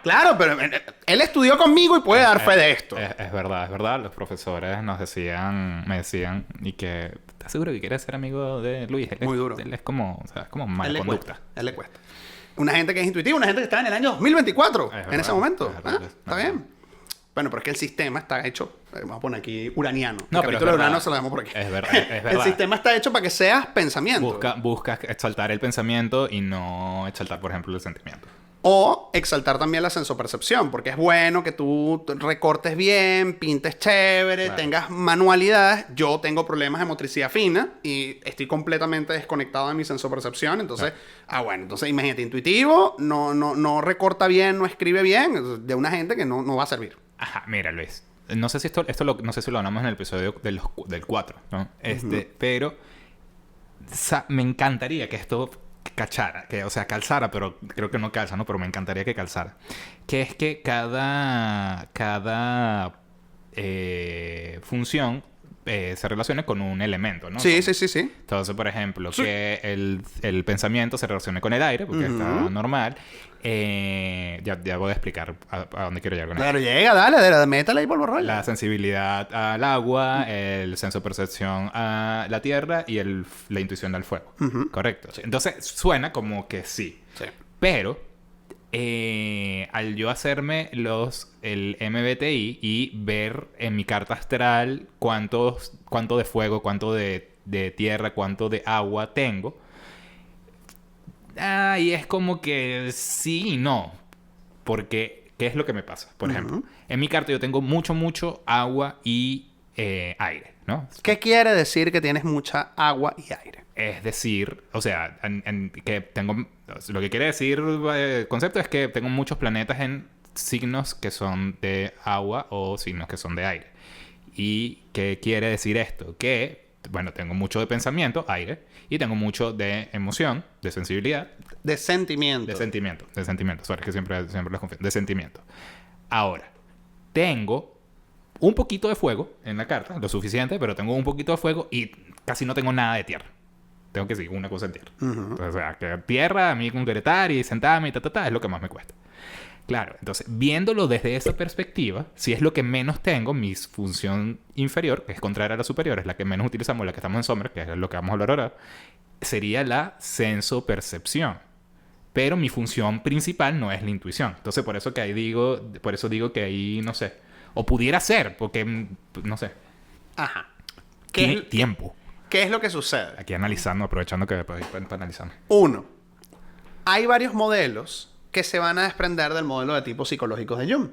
S2: Claro, pero él estudió conmigo y puede dar fe de esto.
S1: Es verdad. Los profesores me decían, y que, ¿estás seguro que quieres ser amigo de Luis?
S2: Muy duro.
S1: Él es como, o sea, es como mala conducta.
S2: Él le cuesta. Una gente que es intuitiva, una gente que está en el año 2024, en ese momento. Está bien. Bueno, pero es que el sistema está hecho, vamos a poner aquí, uraniano.
S1: No,
S2: el capítulo
S1: de
S2: Urano se lo damos por aquí.
S1: Es verdad.
S2: El sistema está hecho para que seas pensamiento.
S1: Buscas exaltar el pensamiento y no exaltar, por ejemplo, el sentimiento.
S2: O exaltar también la sensopercepción, porque es bueno que tú recortes bien, pintes chévere, tengas manualidades. Yo tengo problemas de motricidad fina y estoy completamente desconectado de mi sensopercepción. Entonces, entonces imagínate, intuitivo, no recorta bien, no escribe bien, de una gente que no va a servir.
S1: Ajá, mira, Luis. No sé si no sé si lo hablamos en el episodio del 4, ¿no? Pero me encantaría que esto calzara, pero creo que no calza, ¿no? Pero me encantaría que calzara. Que es que cada función se relacione con un elemento, ¿no?
S2: Sí,
S1: Con-
S2: sí.
S1: Entonces, por ejemplo, que el pensamiento se relacione con el aire, porque está normal. Ya voy a explicar a dónde quiero llegar con esto.
S2: Pero llega, dale, métala ahí por borrar.
S1: La sensibilidad al agua, el senso de percepción a la tierra y la intuición al fuego. ¿Correcto? Entonces, suena como que sí.
S2: Sí.
S1: Pero, al yo hacerme el MBTI y ver en mi carta astral cuánto de fuego, cuánto de tierra, cuánto de agua tengo, y es como que sí y no. Porque, ¿qué es lo que me pasa? Por ejemplo, en mi carta yo tengo mucho agua y aire, ¿no?
S2: ¿Qué quiere decir que tienes mucha agua y aire?
S1: Es decir, o sea, que tengo... Lo que quiere decir el concepto es que tengo muchos planetas en signos que son de agua o signos que son de aire. ¿Y qué quiere decir esto? Que, bueno, tengo mucho de pensamiento, aire, y tengo mucho de emoción, de sensibilidad,
S2: De sentimiento.
S1: de sentimiento. Sorry, que siempre los confundo. De sentimiento. Ahora, tengo un poquito de fuego en la carta, lo suficiente, pero tengo un poquito de fuego y casi no tengo nada de tierra. Tengo que seguir una cosa en tierra. O sea, que tierra, a mí concretar y sentarme y es lo que más me cuesta. Claro, entonces, viéndolo desde esa perspectiva, si es lo que menos tengo, mi función inferior, que es contraria a la superior, es la que menos utilizamos, la que estamos en sombra, que es lo que vamos a hablar ahora, sería la senso-percepción. Pero mi función principal no es la intuición. Entonces, por eso digo que ahí, no sé. O pudiera ser, porque, no sé.
S2: Ajá.
S1: Tiempo.
S2: ¿Qué es lo que sucede?
S1: Aquí analizando, aprovechando que para analizar.
S2: Uno, hay varios modelos que se van a desprender del modelo de tipos psicológicos de Jung.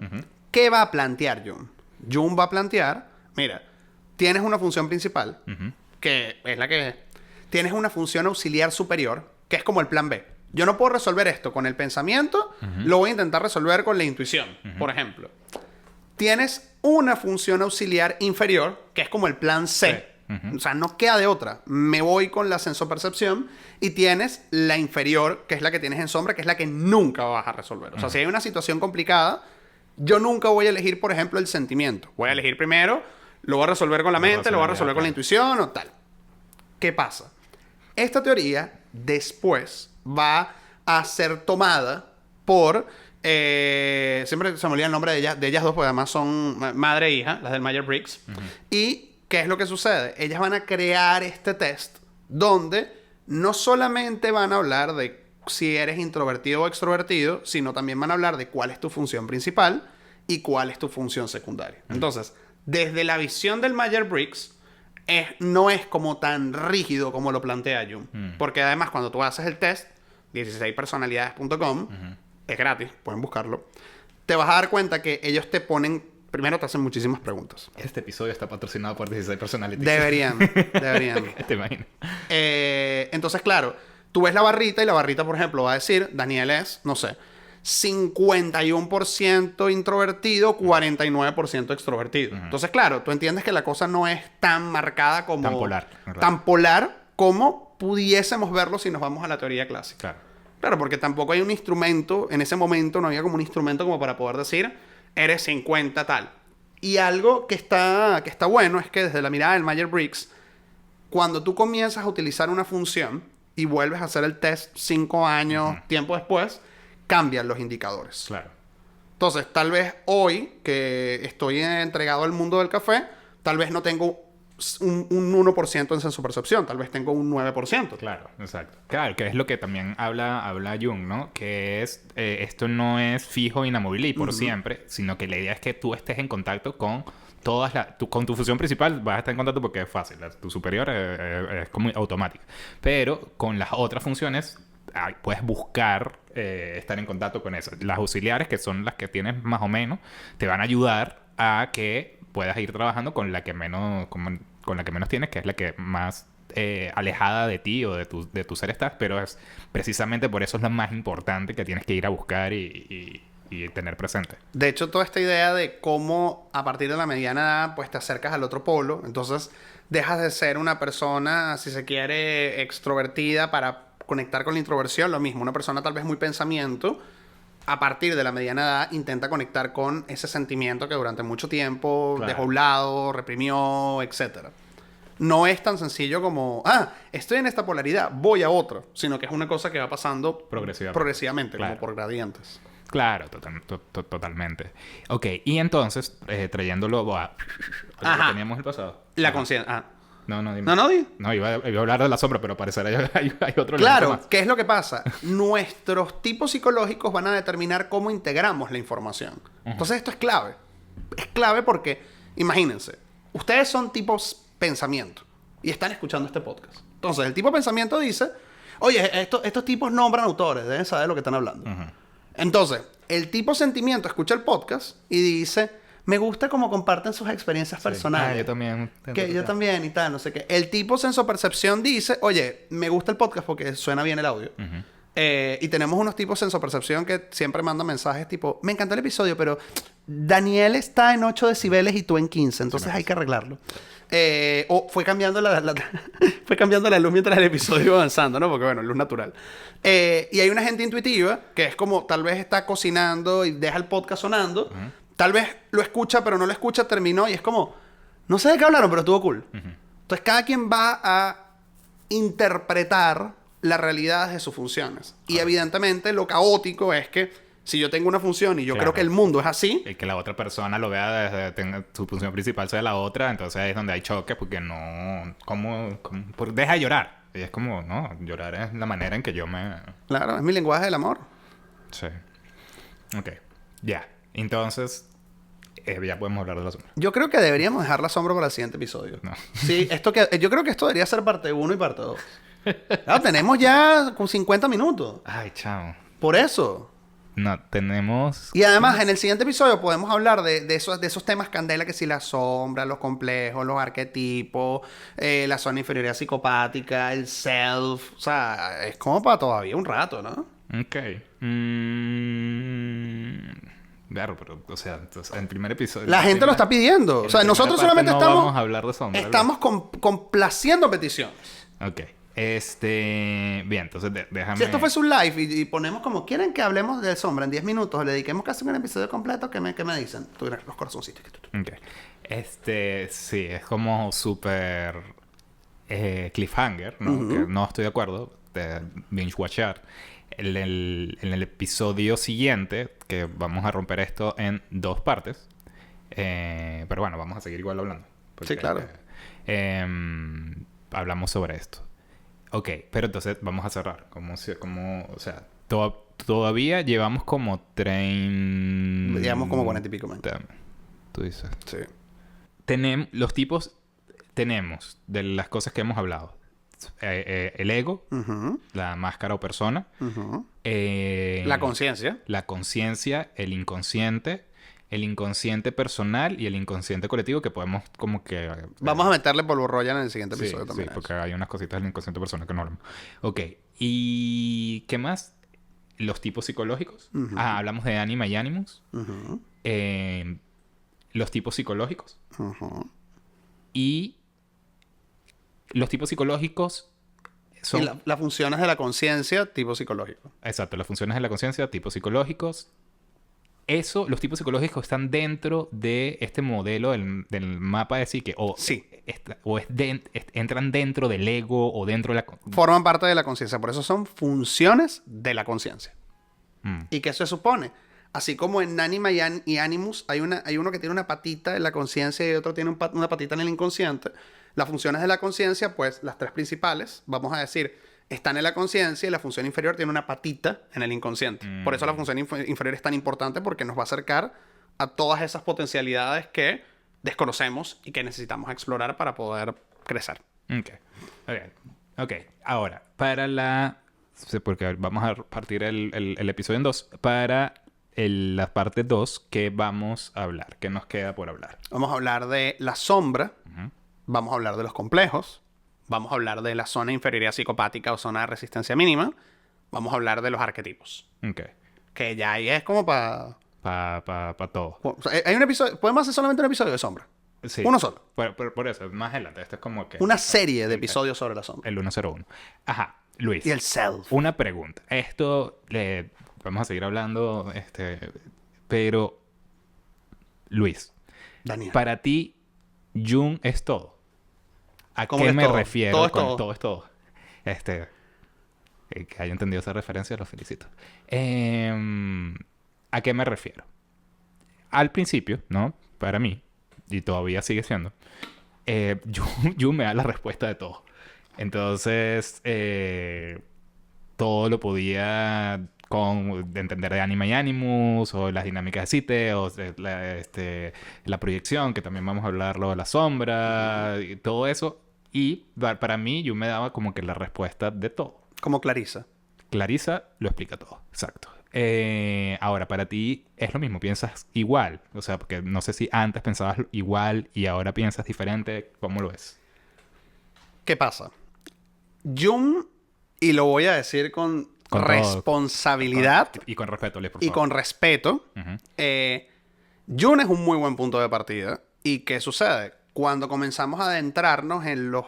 S2: ¿Qué va a plantear Jung? Jung va a plantear, mira, tienes una función principal, que es la que es. Tienes una función auxiliar superior, que es como el plan B. Yo no puedo resolver esto con el pensamiento, lo voy a intentar resolver con la intuición, por ejemplo. Tienes una función auxiliar inferior, que es como el plan C. O sea, no queda de otra. Me voy con la sensopercepción y tienes la inferior, que es la que tienes en sombra, que es la que nunca vas a resolver. O sea, si hay una situación complicada, yo nunca voy a elegir, por ejemplo, el sentimiento. Voy a elegir primero, lo voy a resolver con la mente, lo voy a resolver con la intuición o tal. ¿Qué pasa? Esta teoría después va a ser tomada por... siempre se me olvida el nombre de ellas dos, porque además son madre e hija, las del Myers-Briggs. Y ¿qué es lo que sucede? Ellas van a crear este test donde no solamente van a hablar de si eres introvertido o extrovertido, sino también van a hablar de cuál es tu función principal y cuál es tu función secundaria. Entonces, desde la visión del Myers-Briggs, no es como tan rígido como lo plantea Jung. Porque además, cuando tú haces el test, 16personalidades.com, es gratis, pueden buscarlo, te vas a dar cuenta que ellos te ponen... Primero te hacen muchísimas preguntas.
S1: Este episodio está patrocinado por 16 Personalities.
S2: Deberían.
S1: Te imaginas.
S2: Entonces, claro, tú ves la barrita y la barrita, por ejemplo, va a decir, Daniel es, no sé, 51% introvertido, 49% extrovertido. Entonces, claro, tú entiendes que la cosa no es tan marcada como...
S1: Tan polar.
S2: Tan polar como pudiésemos verlo si nos vamos a la teoría clásica.
S1: Claro.
S2: Claro, porque tampoco hay un instrumento, en ese momento no había como un instrumento como para poder decir, eres 50 tal. Y algo que está bueno es que desde la mirada del Myers-Briggs, cuando tú comienzas a utilizar una función y vuelves a hacer el test 5 años, tiempo después, cambian los indicadores.
S1: Claro.
S2: Entonces, tal vez hoy, que estoy entregado al mundo del café, tal vez no tengo un 1% en sensopercepción, tal vez tengo un 9%.
S1: Claro, exacto. Claro, que es lo que también habla Jung, ¿no? Que es, esto no es fijo, inamovible y por siempre, sino que la idea es que tú estés en contacto con con tu función principal vas a estar en contacto porque es fácil. Tu superior es como automática. Pero con las otras funciones puedes buscar estar en contacto con eso. Las auxiliares, que son las que tienes más o menos, te van a ayudar a que puedas ir trabajando con la que menos... con la que menos tienes, que es la que más alejada de ti o de tu ser estás, pero es precisamente por eso es lo más importante que tienes que ir a buscar y tener presente.
S2: De hecho, toda esta idea de cómo a partir de la mediana edad pues te acercas al otro polo, entonces dejas de ser una persona, si se quiere, extrovertida para conectar con la introversión, lo mismo, una persona tal vez muy pensamiento, a partir de la mediana edad intenta conectar con ese sentimiento que durante mucho tiempo dejó a un lado, reprimió, etcétera. No es tan sencillo como, estoy en esta polaridad, voy a otro, sino que es una cosa que va pasando progresivamente,
S1: Claro.
S2: como por gradientes.
S1: Claro, totalmente. Ok, y entonces, trayéndolo a lo
S2: Ajá.
S1: que teníamos el pasado.
S2: La conciencia.
S1: No, dime.
S2: No, di.
S1: No, iba a hablar de la sombra, pero parecer hay otro elemento
S2: Claro,
S1: más.
S2: ¿qué es lo que pasa? Nuestros tipos psicológicos van a determinar cómo integramos la información. Entonces esto es clave. Es clave porque, imagínense, ustedes son tipos pensamiento y están escuchando este podcast. Entonces el tipo pensamiento dice, oye, estos tipos nombran autores, deben saber de lo que están hablando. Entonces, el tipo sentimiento escucha el podcast y dice, me gusta cómo comparten sus experiencias personales.
S1: Yo también.
S2: Que yo también y tal, no sé qué. El tipo sensopercepción dice, oye, me gusta el podcast porque suena bien el audio. Y tenemos unos tipos sensopercepción que siempre mandan mensajes tipo, me encantó el episodio, pero Daniel está en 8 decibeles y tú en 15, entonces hay que arreglarlo. O fue cambiando fue cambiando la luz mientras el episodio iba avanzando, ¿no? Porque bueno, luz natural. Y hay una gente intuitiva que es como tal vez está cocinando y deja el podcast sonando. Tal vez lo escucha, pero no lo escucha, terminó y es como, no sé de qué hablaron, pero estuvo cool. Entonces cada quien va a interpretar la realidad de sus funciones. Y evidentemente lo caótico es que si yo tengo una función y yo creo que el mundo es así...
S1: Y que la otra persona lo vea desde su función principal sea la otra, entonces ahí es donde hay choque porque no... deja de llorar. Y es como, no, llorar es la manera en que yo me...
S2: Claro, es mi lenguaje del amor.
S1: Sí. Ok. Ya. Entonces, ya podemos hablar de la sombra.
S2: Yo creo que deberíamos dejar la sombra para el siguiente episodio.
S1: No.
S2: Sí, yo creo que esto debería ser parte 1 y parte 2. Claro, tenemos ya con 50 minutos.
S1: Ay, chao.
S2: Por eso.
S1: No, tenemos...
S2: Y además, en el siguiente episodio podemos hablar de esos temas candela, que si la sombra, los complejos, los arquetipos, la zona inferioridad psicopática, el self. O sea, es como para todavía un rato, ¿no?
S1: Ok. Claro, pero, o sea, entonces, en el primer episodio...
S2: La gente lo está pidiendo. O sea, nosotros solamente
S1: vamos a hablar de sombra.
S2: estamos complaciendo peticiones.
S1: Ok. Bien, entonces déjame...
S2: Si esto fuese un live y ponemos como, ¿quieren que hablemos de sombra en 10 minutos? O le dediquemos casi un episodio completo, ¿qué me dicen? Tú eres los corazoncitos.
S1: Ok. Sí, es como súper cliffhanger, ¿no? Que no estoy de acuerdo de binge-watchar. En el episodio siguiente, que vamos a romper esto en 2 partes. Pero bueno, vamos a seguir igual hablando.
S2: Sí, claro.
S1: Hablamos sobre esto. Ok, pero entonces vamos a cerrar. O sea, todavía llevamos como 30...
S2: Llevamos como 40 y pico, man.
S1: Tú dices.
S2: Sí.
S1: Tenemos de las cosas que hemos hablado. El ego, la máscara o persona.
S2: La conciencia.
S1: La conciencia, el inconsciente personal y el inconsciente colectivo que podemos como que...
S2: Vamos a meterle polvo royal en el siguiente episodio también.
S1: Sí, porque hay unas cositas del inconsciente personal que no hablamos. Ok. ¿Y qué más? Los tipos psicológicos. Hablamos de anima y animus. Los tipos psicológicos. Y los tipos psicológicos son...
S2: Y las funciones de la conciencia, tipo psicológico.
S1: Exacto, las funciones de la conciencia, tipos psicológicos. Los tipos psicológicos están dentro de este modelo del mapa de psique.
S2: Sí.
S1: Entran dentro del ego o dentro de la...
S2: Forman parte de la conciencia. Por eso son funciones de la conciencia. ¿Y qué se supone? Así como en Anima y Animus hay uno que tiene una patita en la conciencia y otro tiene una patita en el inconsciente. Las funciones de la conciencia, pues las 3 principales, vamos a decir, están en la conciencia y la función inferior tiene una patita en el inconsciente. Por eso la función inferior es tan importante porque nos va a acercar a todas esas potencialidades que desconocemos y que necesitamos explorar para poder crecer.
S1: Ok. Ahora, porque vamos a partir el episodio en 2. Para la parte 2, ¿qué vamos a hablar? ¿Qué nos queda por hablar?
S2: Vamos a hablar de la sombra. Vamos a hablar de los complejos. Vamos a hablar de la zona de inferioridad psicopática o zona de resistencia mínima. Vamos a hablar de los arquetipos.
S1: Ok.
S2: Que ya ahí es como para...
S1: Para todo.
S2: O sea, hay un episodio... Podemos hacer solamente un episodio de sombra.
S1: Sí.
S2: Uno solo.
S1: Por eso, más adelante. Esto es como que...
S2: Una serie de episodios sobre la sombra.
S1: El 101. Ajá. Luis.
S2: Y el self.
S1: Una pregunta. Vamos a seguir hablando, pero... Luis.
S2: Daniel.
S1: Para ti, Jung es todo. ¿A
S2: ¿Cómo
S1: qué
S2: es
S1: me
S2: todo?
S1: refiero
S2: Todo es
S1: con
S2: todo.
S1: todo es todo? Que haya entendido esa referencia, lo felicito. ¿A qué me refiero? Al principio, ¿no? Para mí, y todavía sigue siendo, Yu me da la respuesta de todo. Entonces, todo lo podía de entender de Anima y Animus, o las dinámicas de Cite, o la proyección, que también vamos a hablarlo de la sombra, y todo eso. Y para mí, Yu me daba como que la respuesta de todo.
S2: Como Clarissa.
S1: Clarissa lo explica todo, exacto. Ahora, para ti es lo mismo, piensas igual. O sea, porque no sé si antes pensabas igual y ahora piensas diferente. ¿Cómo lo ves?
S2: ¿Qué pasa? Jung, y lo voy a decir con
S1: Con todo.
S2: responsabilidad
S1: Y con respeto, Le, por
S2: y
S1: favor.
S2: con respeto,
S1: Ujú.
S2: Jun es un muy buen punto de partida. ¿Y qué sucede? Cuando comenzamos a adentrarnos en los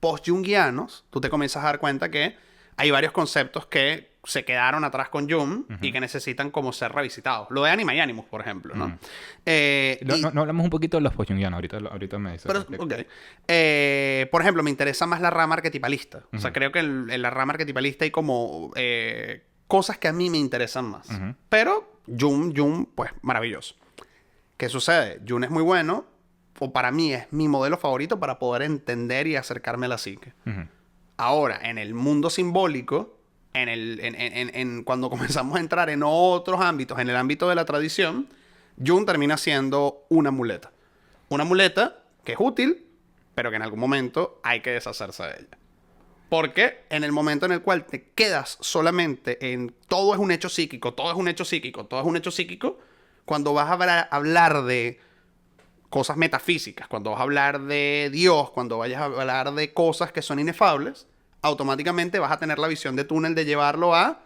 S2: post-jungianos, tú te comienzas a dar cuenta que hay varios conceptos que se quedaron atrás con Jung y que necesitan como ser revisitados. Lo de Anima y Animus, por ejemplo, ¿no?
S1: No, no hablamos un poquito de los post-jungianos. Ahorita me dices.
S2: Pero, ok. Por ejemplo, me interesa más la rama arquetipalista. O sea, creo que en la rama arquetipalista hay como cosas que a mí me interesan más. Pero Jung, pues, maravilloso. ¿Qué sucede? Jung es muy bueno, o para mí es mi modelo favorito para poder entender y acercarme a la psique.
S1: Ujú.
S2: Ahora, en el mundo simbólico, cuando comenzamos a entrar en otros ámbitos, en el ámbito de la tradición, Jung termina siendo una muleta. Una muleta que es útil, pero que en algún momento hay que deshacerse de ella. Porque en el momento en el cual te quedas solamente en todo es un hecho psíquico, todo es un hecho psíquico, todo es un hecho psíquico, cuando vas a hablar de cosas metafísicas, cuando vas a hablar de Dios, cuando vayas a hablar de cosas que son inefables, automáticamente vas a tener la visión de túnel de llevarlo a,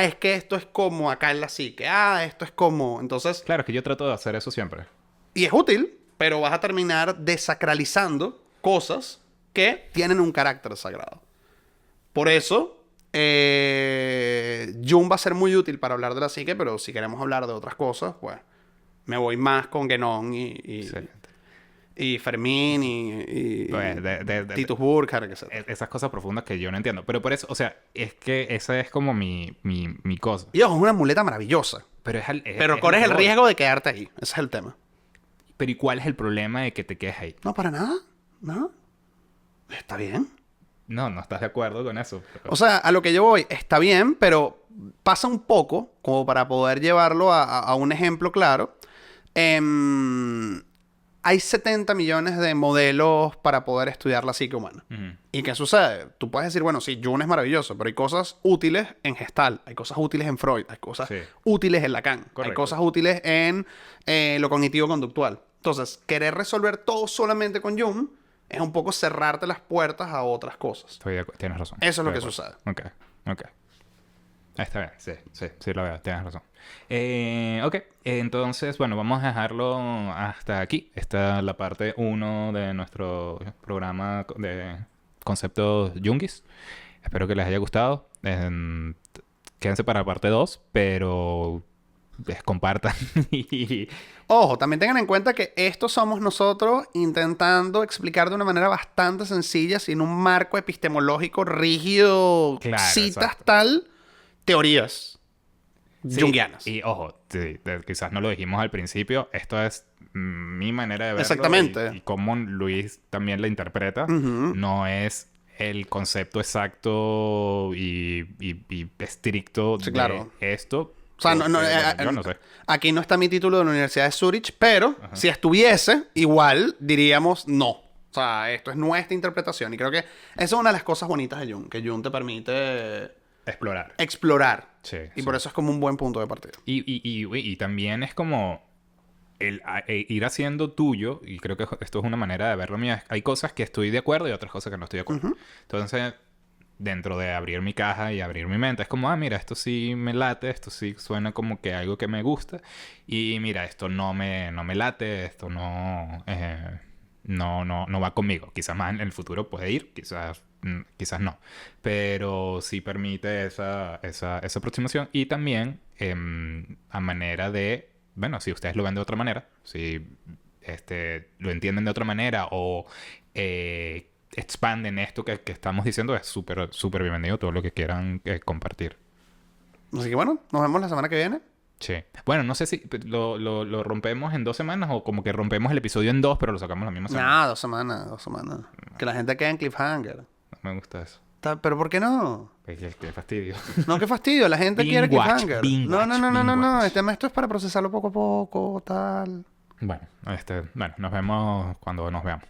S2: es que esto es como acá en la psique, esto es como, entonces,
S1: Claro, es que yo trato de hacer eso siempre.
S2: y es útil, pero vas a terminar desacralizando cosas que tienen un carácter sagrado. Por eso, Jung va a ser muy útil para hablar de la psique, pero si queremos hablar de otras cosas, pues me voy más con Guénon
S1: Excelente.
S2: y Fermín y
S1: Pues,
S2: Titus Burkhardt, etc.
S1: esas cosas profundas que yo no entiendo. Pero por eso, o sea, es que esa es como mi cosa.
S2: Y ojo, es una muleta maravillosa.
S1: Pero
S2: Pero corres el
S1: lo-
S2: riesgo de quedarte ahí. Ese es el tema.
S1: Pero ¿y cuál es el problema de que te quedes ahí?
S2: No, para nada. No. Está bien.
S1: No estás de acuerdo con eso.
S2: O sea, a lo que yo voy, está bien, pero pasa un poco, como para poder llevarlo a un ejemplo claro. Hay 70 millones de modelos para poder estudiar la psique humana.
S1: Ujú.
S2: ¿Y qué sucede? Tú puedes decir, bueno, sí, Jung es maravilloso, pero hay cosas útiles en Gestalt, hay cosas útiles en Freud, hay cosas
S1: Sí.
S2: útiles en Lacan, hay
S1: Correcto.
S2: cosas útiles en lo cognitivo-conductual. Entonces, querer resolver todo solamente con Jung es un poco cerrarte las puertas a otras cosas.
S1: Tienes razón.
S2: Eso es lo que
S1: Estoy de
S2: sucede.
S1: acuerdo. Ok. Está bien, sí lo veo, tienes razón. Ok, entonces, bueno, vamos a dejarlo hasta aquí. Esta es la parte 1 de nuestro programa de conceptos Jungis. Espero que les haya gustado. Quédense para la parte 2, pero compartan y...
S2: Ojo, también tengan en cuenta que estos somos nosotros intentando explicar de una manera bastante sencilla, sin un marco epistemológico rígido,
S1: Claro,
S2: citas
S1: exacto.
S2: tal, teorías
S1: Sí,
S2: junguianas.
S1: y ojo, sí, quizás no lo dijimos al principio, esto es mi manera de verlo.
S2: Exactamente.
S1: Y cómo Luis también la interpreta.
S2: Ujú.
S1: No es el concepto exacto y estricto
S2: Sí,
S1: de
S2: claro.
S1: esto.
S2: O sea,
S1: porque, bueno, yo no sé.
S2: aquí no está mi título de la Universidad de Zurich, pero si estuviese, igual diríamos no. O sea, esto es nuestra interpretación. Y creo que esa es una de las cosas bonitas de Jung, que Jung te permite
S1: Explorar.
S2: explorar.
S1: Sí,
S2: Y
S1: sí.
S2: por eso es como un buen punto de partida.
S1: Y también es como ir haciendo tuyo, y creo que esto es una manera de verlo mía. Hay cosas que estoy de acuerdo y otras cosas que no estoy de acuerdo. Entonces, dentro de abrir mi caja y abrir mi mente, es como, mira, esto sí me late, esto sí suena como que algo que me gusta, y mira, esto no me late, esto no va conmigo. Quizás más en el futuro puede ir, quizás no. Pero sí permite esa aproximación. Y también a manera de, bueno, si ustedes lo ven de otra manera, si lo entienden de otra manera o expanden esto que estamos diciendo, es súper, súper bienvenido todo lo que quieran compartir.
S2: Así que bueno, nos vemos la semana que viene.
S1: Sí. Bueno, no sé si lo rompemos en 2 semanas o como que rompemos el episodio en 2, pero lo sacamos la misma semana.
S2: Nah, 2 semanas. Que la gente quede en cliffhanger.
S1: No me gusta eso.
S2: Pero ¿por qué no?
S1: Qué fastidio.
S2: No, qué fastidio. La gente
S1: Binge
S2: quiere
S1: watch,
S2: cliffhanger.
S1: binge
S2: No.
S1: watch.
S2: Esto es para procesarlo poco a poco, tal.
S1: Bueno, bueno, nos vemos cuando nos veamos.